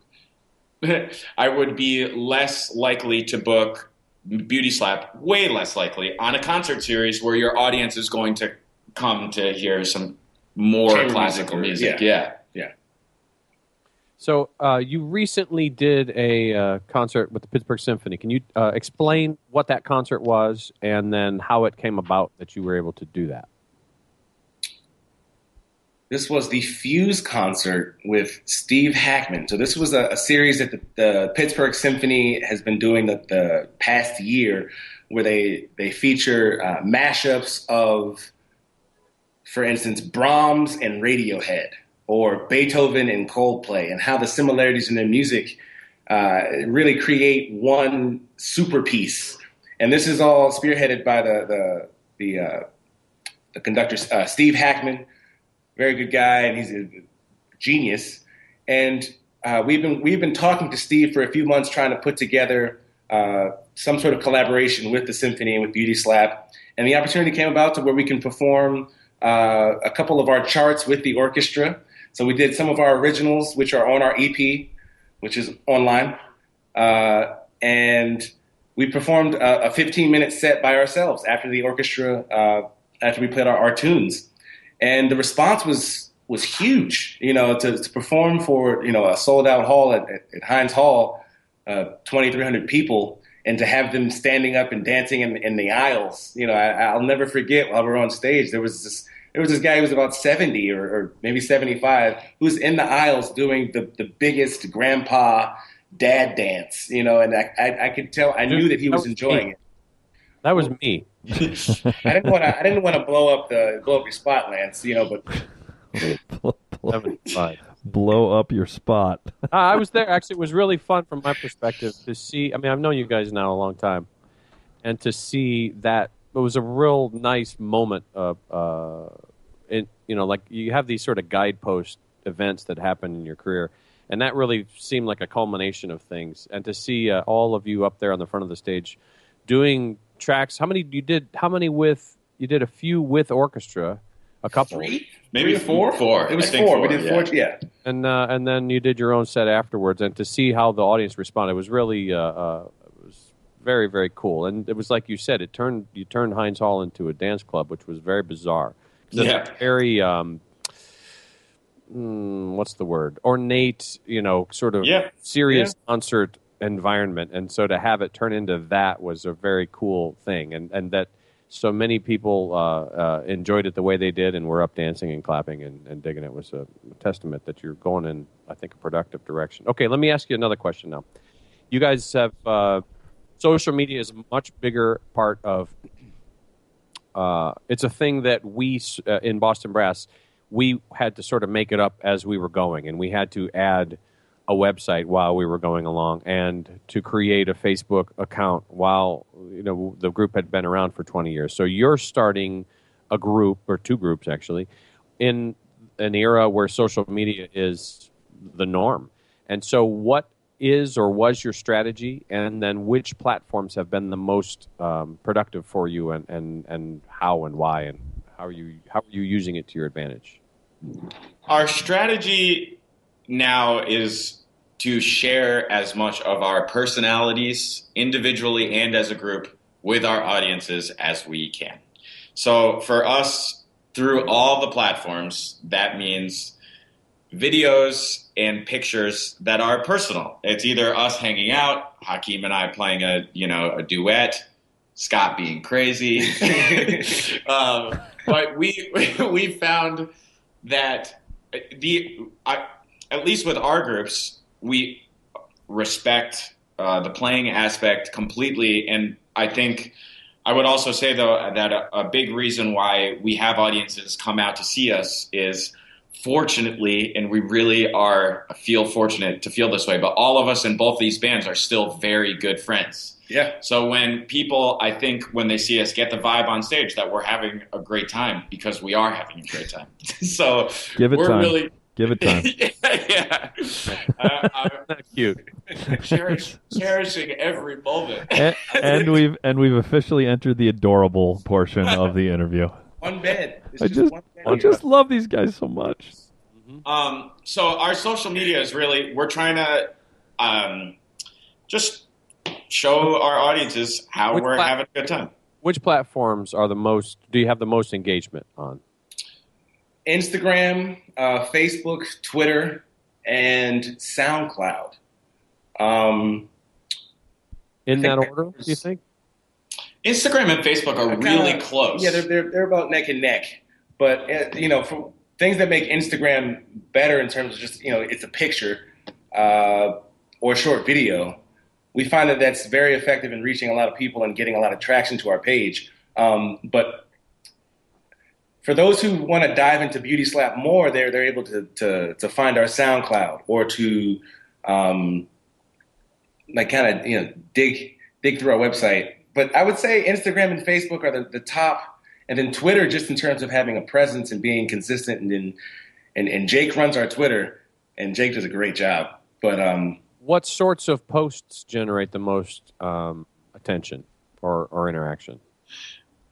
would be less likely to book Beauty Slap, way less likely, on a concert series where your audience is going to come to hear some more classical music. Yeah. So you recently did a concert with the Pittsburgh Symphony. Can you explain what that concert was and then how it came about that you were able to do that? This was the Fuse concert with Steve Hackman. So this was a series that the Pittsburgh Symphony has been doing the past year, where they feature mashups of, for instance, Brahms and Radiohead, or Beethoven and Coldplay, and how the similarities in their music really create one super piece. And this is all spearheaded by the conductor Steve Hackman. Very good guy, and he's a genius. And we've been talking to Steve for a few months, trying to put together some sort of collaboration with the symphony and with Beauty Slap. And the opportunity came about to where we can perform a couple of our charts with the orchestra. So we did some of our originals, which are on our EP, which is online. And we performed a 15-minute set by ourselves after the orchestra, after we played our tunes. And the response was huge, to perform for, a sold-out hall at Heinz Hall, 2,300 people, and to have them standing up and dancing in the aisles. I'll never forget while we were on stage, there was this guy who was about 70 or maybe 75 who was in the aisles doing the biggest grandpa dad dance, and I could tell, I knew that he was enjoying it. That was me. I didn't want to blow up your spot, Lance. But blow up your spot. I was there. Actually, it was really fun from my perspective to see. I mean, I've known you guys now a long time, and to see that it was a real nice moment. Like you have these sort of guidepost events that happen in your career, and that really seemed like a culmination of things. And to see all of you up there on the front of the stage doing tracks. How many you did? How many with? You did a few with orchestra, a couple, maybe four. It was four. We did four. Yeah. And then you did your own set afterwards, and to see how the audience responded was really it was very, very cool. And it was like you said, you turned Heinz Hall into a dance club, which was very bizarre. Yeah. Very what's the word? Ornate, sort of serious concert environment, and so to have it turn into that was a very cool thing, and that so many people enjoyed it the way they did and were up dancing and clapping and digging it was a testament that you're going in, I think, a productive direction. Okay, let me ask you another question now. You guys have social media is a much bigger part of it's a thing that we in Boston Brass, we had to sort of make it up as we were going, and we had to add a website while we were going along, and to create a Facebook account while the group had been around for 20 years. So you're starting a group, or two groups actually, in an era where social media is the norm. And so what is or was your strategy, and then which platforms have been the most productive for you, and how and why, and how are you using it to your advantage? Our strategy now is to share as much of our personalities individually and as a group with our audiences as we can. So for us, through all the platforms, that means videos and pictures that are personal. It's either us hanging out, Hakeem and I playing a duet, Scott being crazy. But we found that at least with our groups, we respect the playing aspect completely. And I think I would also say, though, that a big reason why we have audiences come out to see us is, fortunately, and we really feel fortunate to feel this way, but all of us in both these bands are still very good friends. Yeah. So when people, I think, when they see us, get the vibe on stage that we're having a great time because we are having a great time. So Give it we're time. really Give it time. yeah. That's cute. Cherishing every moment. And we've officially entered the adorable portion of the interview. One bed. It's I just love these guys so much. So our social media is really, we're trying to just show our audiences how we're having a good time. Which platforms are do you have the most engagement on? Instagram, Facebook, Twitter, and SoundCloud. In that order, do you think? Instagram and Facebook are really close. Yeah, they're about neck and neck. But for things that make Instagram better in terms of just it's a picture or a short video, we find that that's very effective in reaching a lot of people and getting a lot of traction to our page. But for those who want to dive into Beauty Slap more, they're able to find our SoundCloud or to dig through our website. But I would say Instagram and Facebook are the top, and then Twitter just in terms of having a presence and being consistent. And Jake runs our Twitter, and Jake does a great job. But what sorts of posts generate the most attention or interaction?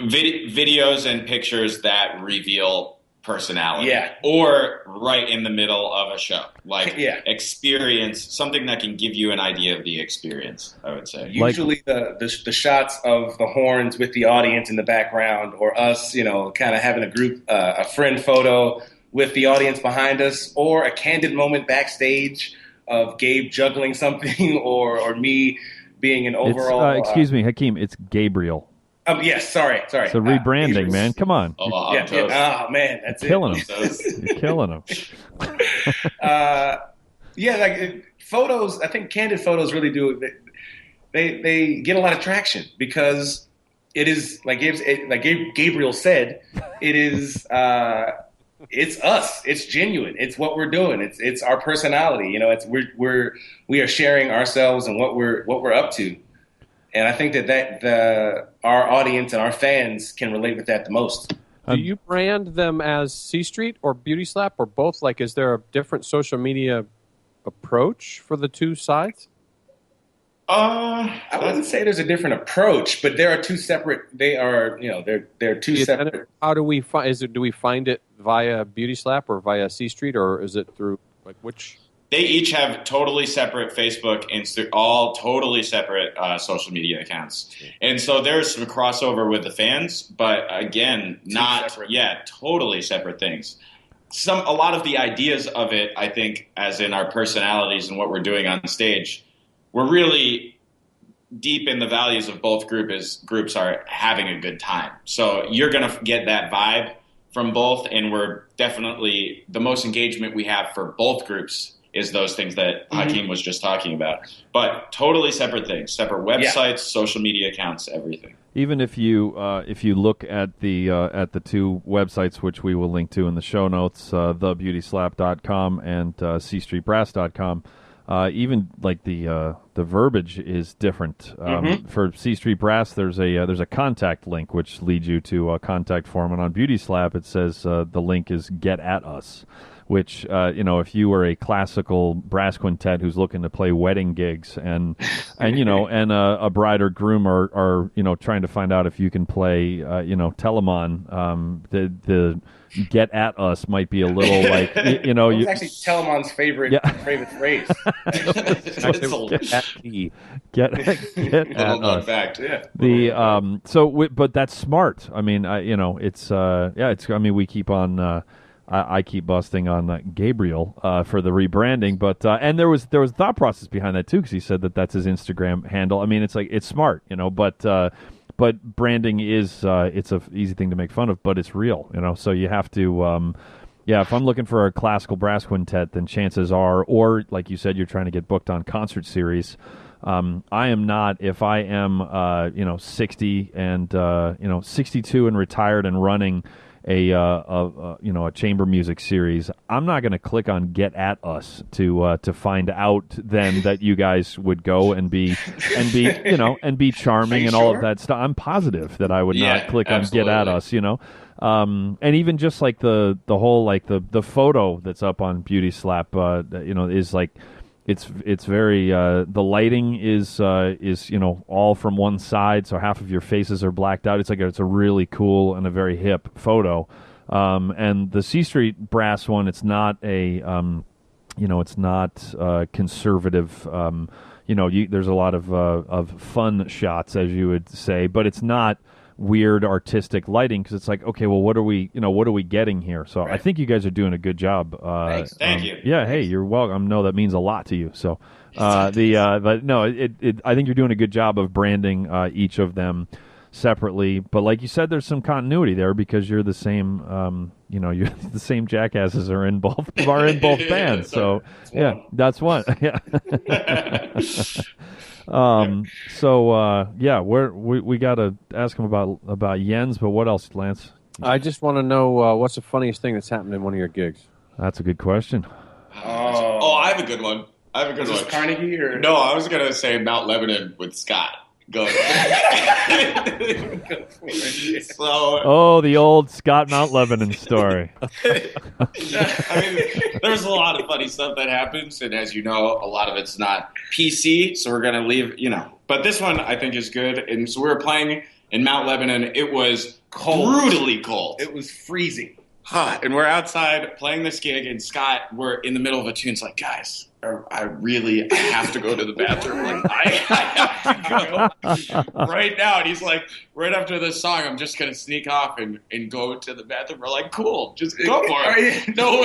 Videos and pictures that reveal personality. Yeah. Or right in the middle of a show. Like experience, something that can give you an idea of the experience, I would say. Usually the shots of the horns with the audience in the background, or us, kind of having a friend photo with the audience behind us, or a candid moment backstage of Gabe juggling something or me being an overall... excuse me, Hakeem, it's Gabriel. Yes, sorry. So rebranding, man. Come on. Oh, man, that's killing him. You're killing him. Photos, I think candid photos really do. They get a lot of traction because it is, like Gabriel said, it is... it's us. It's genuine. It's what we're doing. It's our personality. We are sharing ourselves and what we're up to. And I think that our audience and our fans can relate with that the most. Do you brand them as C Street or Beauty Slap or both? Like, is there a different social media approach for the two sides? I wouldn't say there's a different approach, but there are two separate. They're two separate. How do we find? Do we find it via Beauty Slap or via C Street, or is it through which? They each have totally separate Facebook, all totally separate social media accounts. And so there's some crossover with the fans, but again, totally separate things. A lot of the ideas of it, I think, as in our personalities and what we're doing on stage, we're really deep in the values of both groups are having a good time. So you're going to get that vibe from both, and we're definitely, the most engagement we have for both groups is those things that Hakeem was just talking about. But totally separate things, separate websites, social media accounts, everything. Even if you look at the two websites, which we will link to in the show notes, thebeautyslap.com and cstreetbrass.com, even like the verbiage is different. For C Street Brass, there's a contact link which leads you to a contact form, and on Beauty Slap it says the link is Get At Us, which if you were a classical brass quintet who's looking to play wedding gigs and a bride or groom are trying to find out if you can play Telemon, the Get At Us might be a little like it's actually Telemon's favorite phrase. Get at us. Fact, yeah. But that's smart. I mean, we keep on. I keep busting on Gabriel for the rebranding, but and there was thought process behind that too, because he said that's his Instagram handle. I mean, it's smart, but branding is it's a easy thing to make fun of, but it's real, So you have to, if I'm looking for a classical brass quintet, then chances are, or like you said, you're trying to get booked on concert series. I am not. If I am 60 and 62 and retired and running a chamber music series, I'm not going to click on Get at Us to find out then that you guys would go and be charming and all of that stuff. I'm positive that I would not click on Get at Us, and even just like the whole like the photo that's up on Beauty Slap, is like. It's very the lighting is all from one side, so half of your faces are blacked out. It's a really cool and a very hip photo. And the C Street Brass one, it's not it's not conservative. There's a lot of fun shots, as you would say, but it's not weird artistic lighting, because it's like, okay, well, what are we getting here? So right. I think you guys are doing a good job. Thanks. Thank you. Yeah, hey, you're welcome. No, that means a lot to you. So but no, I think you're doing a good job of branding each of them separately. But like you said, there's some continuity there because you're the same. You're the same jackasses are in both bands. So that's one. Yeah. We got to ask him about Jens, but what else, Lance? I just want to know what's the funniest thing that's happened in one of your gigs? That's a good question. I have a good one. Is this Carnegie or? No, I was going to say Mount Lebanon with Scott. Go. The old Scott Mount Lebanon story. There's a lot of funny stuff that happens, and as you know, a lot of it's not PC, so we're going to leave, But this one I think is good, and so we were playing in Mount Lebanon. It was brutally cold. It was freezing. And we're outside playing this gig, and Scott, we're in the middle of a tune. It's like, guys, I have to go to the bathroom. Like, I have to go right now. And he's like, right after this song, I'm just going to sneak off and go to the bathroom. We're like, cool, just go for it. No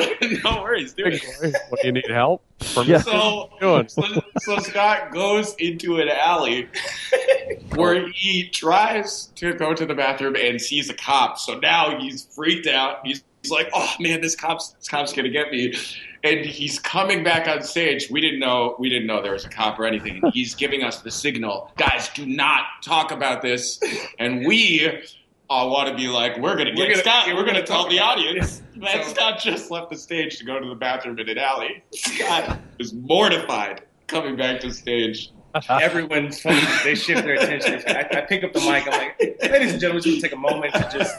worries, do it. What, do you need help? So Scott goes into an alley where he tries to go to the bathroom and sees a cop. So now he's freaked out. He's like, oh man, this cop's gonna get me, and he's coming back on stage. We didn't know there was a cop or anything. And he's giving us the signal, guys, do not talk about this. And we want to be like, we're gonna Scott. We're gonna tell the audience that Scott just left the stage to go to the bathroom in an alley. Scott is mortified coming back to stage. Everyone's funny. They shift their attention. I pick up the mic. I'm like, ladies and gentlemen, just take a moment to just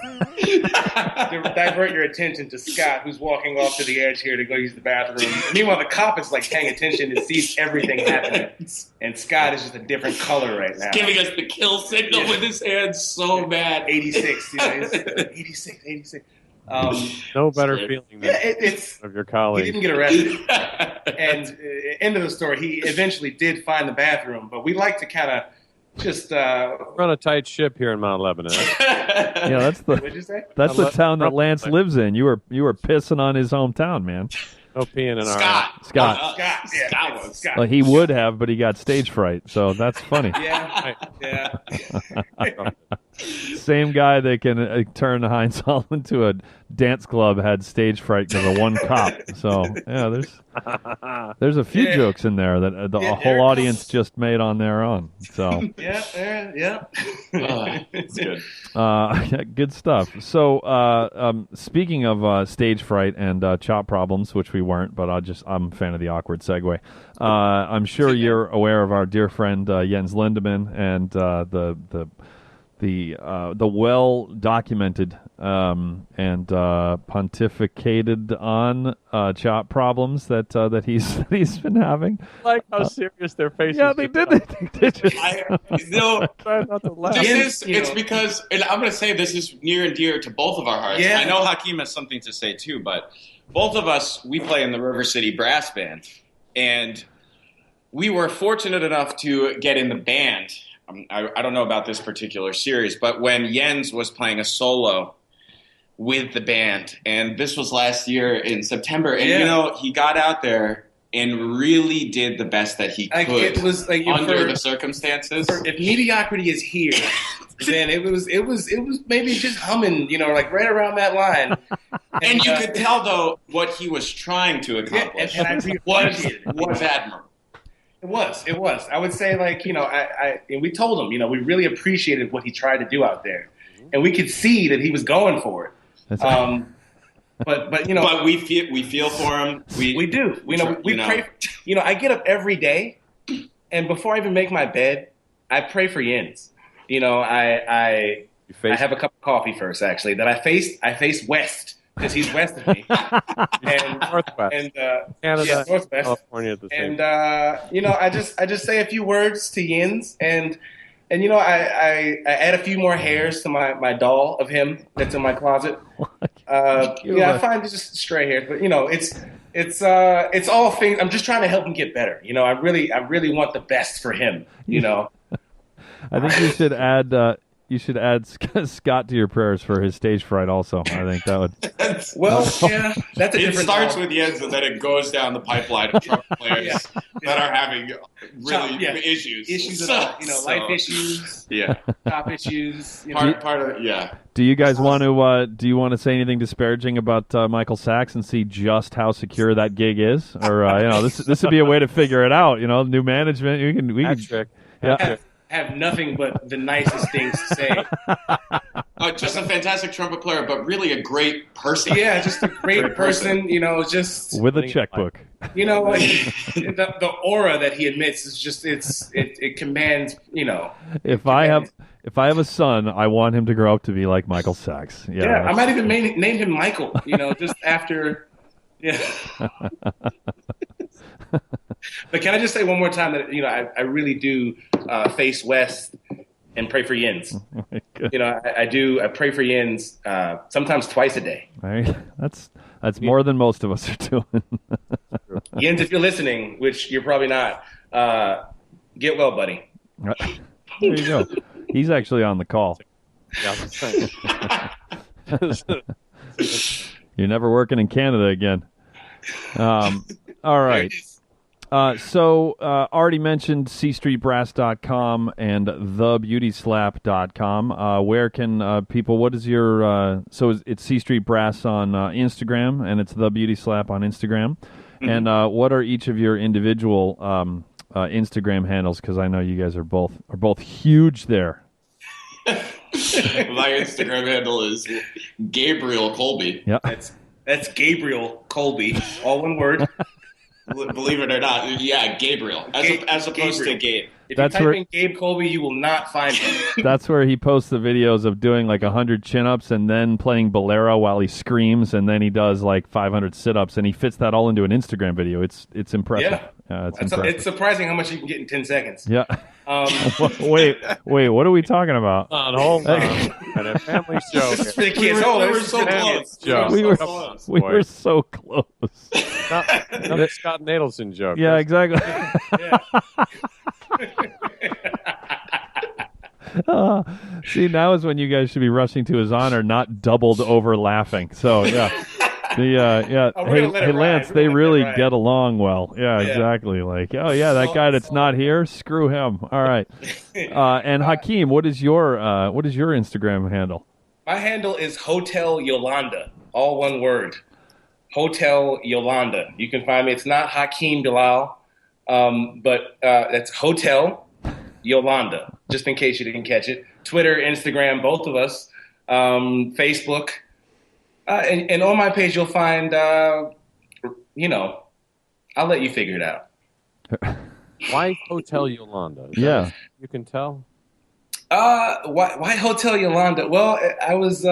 divert your attention to Scott, who's walking off to the edge here to go use the bathroom. Meanwhile, the cop is like paying attention and sees everything happening. And Scott is just a different color right now. He's giving us the kill signal with his hands so bad. 86. 86. No better feeling than of your colleague. He didn't get arrested. And end of the story, he eventually did find the bathroom, but we like to kind of just run a tight ship here in Mount Lebanon. Yeah, that's the What'd you say? That's the town that Lance lives in. You were pissing on his hometown, man. No peeing in Scott. Scott. Scott. Well, he would have, but he got stage fright, so that's funny. Yeah. Same guy that can turn Heinz Hall into a dance club had stage fright because of one cop. So yeah, there's a few jokes in there that the whole audience just made on their own. So yeah. It's good. Good stuff. So speaking of stage fright and chop problems, which we weren't, but I'm a fan of the awkward segue. I'm sure you're aware of our dear friend Jens Lindemann and the well documented and pontificated on chop problems that he's been having. Like how serious their faces. Yeah, they did. They just, try not to laugh. It's because, and I'm going to say this is near and dear to both of our hearts. Yeah. I know Hakeem has something to say too, but both of us, we play in the River City Brass Band, and we were fortunate enough to get in the band. I don't know about this particular series, but when Jens was playing a solo with the band, and this was last year in September, and he got out there and really did the best that he could. It was like under the circumstances. If mediocrity is here, then it was maybe just humming, like right around that line. And you could tell though what he was trying to accomplish. And I appreciated it. Was admirable. It was. I would say, and we told him, we really appreciated what he tried to do out there. And we could see that he was going for it. But but we feel for him. We do. We pray. I get up every day, and before I even make my bed, I pray for Jens. I have a cup of coffee first, actually. That I face west because he's west of me, and Northwest, and Canada, Northwest, California at the same. And I just say a few words to Jens, and I add a few more hairs to my doll of him that's in my closet. I find just stray hairs, but it's all things. I'm just trying to help him get better. I really want the best for him. I think you should add Scott to your prayers for his stage fright. Also, I think that would. That's a different. It starts with Jens, and then it goes down the pipeline of trumpet players that are having really issues. Life issues. Yeah, top issues. Part of it. Do you guys want to? Do you want to say anything disparaging about Michael Sachs and see just how secure that gig is, or this would be a way to figure it out? New management. We can trick. Yeah. Have nothing but the nicest things to say. Just a fantastic trumpet player, but really a great person. Yeah, just a great person. Just with a checkbook. The aura that he emits is just it commands. If I have a son, I want him to grow up to be like Michael Sachs. Yeah, I might even name him Michael. Just after. Yeah. But can I just say one more time that I really do face west and pray for Jens. I do. I pray for Jens sometimes twice a day. Right. That's more than most of us are doing. Jens, if you're listening, which you're probably not, get well, buddy. There you go. He's actually on the call. You're never working in Canada again. All right. So already mentioned cstreetbrass.com and thebeautyslap.com. Where can people, what is your, so it's C Street Brass on Instagram, and it's The Beauty Slap on Instagram. Mm-hmm. And what are each of your individual Instagram handles? Because I know you guys are both huge there. My Instagram handle is Gabriel Colby. Yep. That's Gabriel Colby, all one word. Believe it or not, Gabriel, as opposed to Gabe. If you type in Gabe Colby, you will not find him. That's where he posts the videos of doing like 100 chin-ups and then playing Bolero while he screams, and then he does like 500 sit-ups, and he fits that all into an Instagram video. It's impressive. Yeah, it's surprising how much you can get in 10 seconds. Yeah. Wait, what are we talking about? Hold on. And a family show. This is for the kids. We were so close. We were so close. Another Scott Nadelson joke. Yeah, exactly. See, now is when you guys should be rushing to his honor, not doubled over laughing. So, yeah. Hey, Lance, they really get along well. Yeah, exactly. Like, that guy that's not here, screw him. All right. And Hakeem, what is your Instagram handle? My handle is Hotel Yolanda, all one word. Hotel Yolanda. You can find me. It's not Hakeem Bilal, but that's Hotel Yolanda, just in case you didn't catch it. Twitter, Instagram, both of us. Facebook. And on my page, you'll find, I'll let you figure it out. Why Hotel Yolanda? You can tell? Why Hotel Yolanda? Well, I was...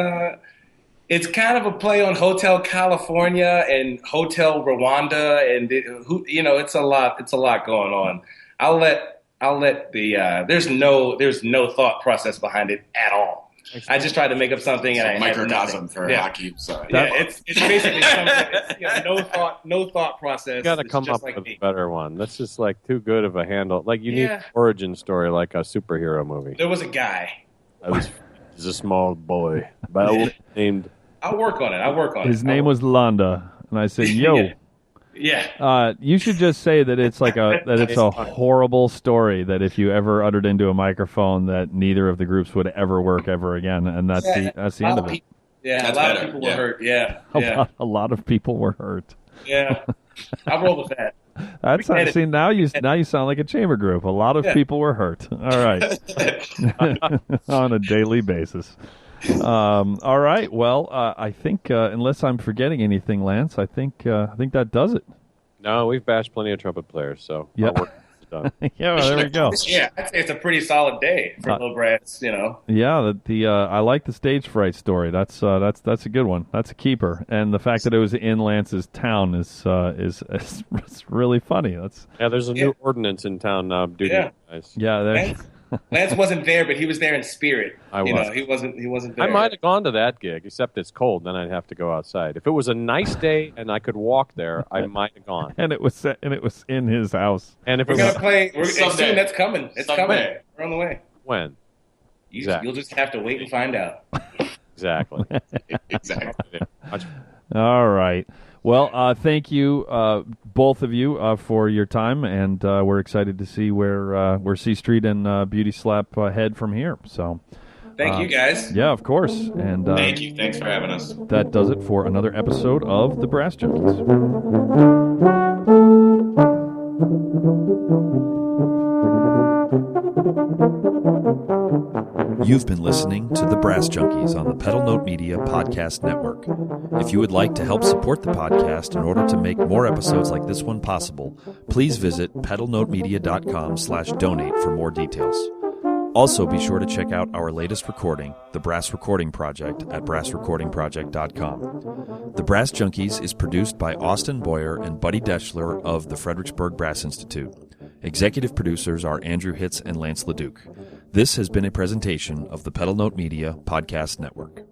it's kind of a play on Hotel California and Hotel Rwanda, and it's a lot. It's a lot going on. I'll let the there's no thought process behind it at all. I just tried to make up something, and I microcosm for hockey. So it's basically something. No thought process. You got to come up with a better one. That's just like too good of a handle. Like you need an origin story, like a superhero movie. There was a guy. He's a small boy, named. I'll work on it. His name was Londa, and I said, "Yo." Yeah. You should just say that it's like a horrible story that if you ever uttered into a microphone that neither of the groups would ever work ever again, and that's the end of it. Yeah, a lot of people were hurt. Yeah. A lot of people were hurt. Yeah. I'll roll with that. Now you sound like a chamber group. A lot of people were hurt. All right. On a daily basis. All right. Well, I think unless I'm forgetting anything, Lance, I think that does it. No, we've bashed plenty of trumpet players, so Yeah. our work is done. Yeah, well, there we go. Yeah, I'd say it's a pretty solid day for Little Brass, you know. Yeah, I like the stage fright story. That's a good one. That's a keeper. And the fact that it was in Lance's town is really funny. There's a new ordinance in town now due to you guys. Yeah. Lance wasn't there, but he was there in spirit. I was. You know, he wasn't there. I might have gone to that gig, except it's cold. Then I'd have to go outside. If it was a nice day and I could walk there, I might have gone. And it was in his house. And if We're it gonna was play. Someday. Soon that's coming. It's Someday. coming. We're on the way. when Exactly. You'll just have to wait and find out. exactly. Exactly. All right. Well, thank you, both of you, for your time, and we're excited to see where C Street and Beauty Slap head from here. So, Thank you, guys. yeah, of course. And Thank you. Thanks for having us. that does it for another episode of the Brass Junkies. You've been listening to The Brass Junkies on the Pedal Note Media Podcast Network. If you would like to help support the podcast in order to make more episodes like this one possible, please visit pedalnotemedia.com/donate for more details. Also, be sure to check out our latest recording, The Brass Recording Project, at brassrecordingproject.com. The Brass Junkies is produced by Austin Boyer and Buddy Deschler of the Fredericksburg Brass Institute. Executive producers are Andrew Hitz and Lance LaDuke. This has been a presentation of the Pedal Note Media Podcast Network.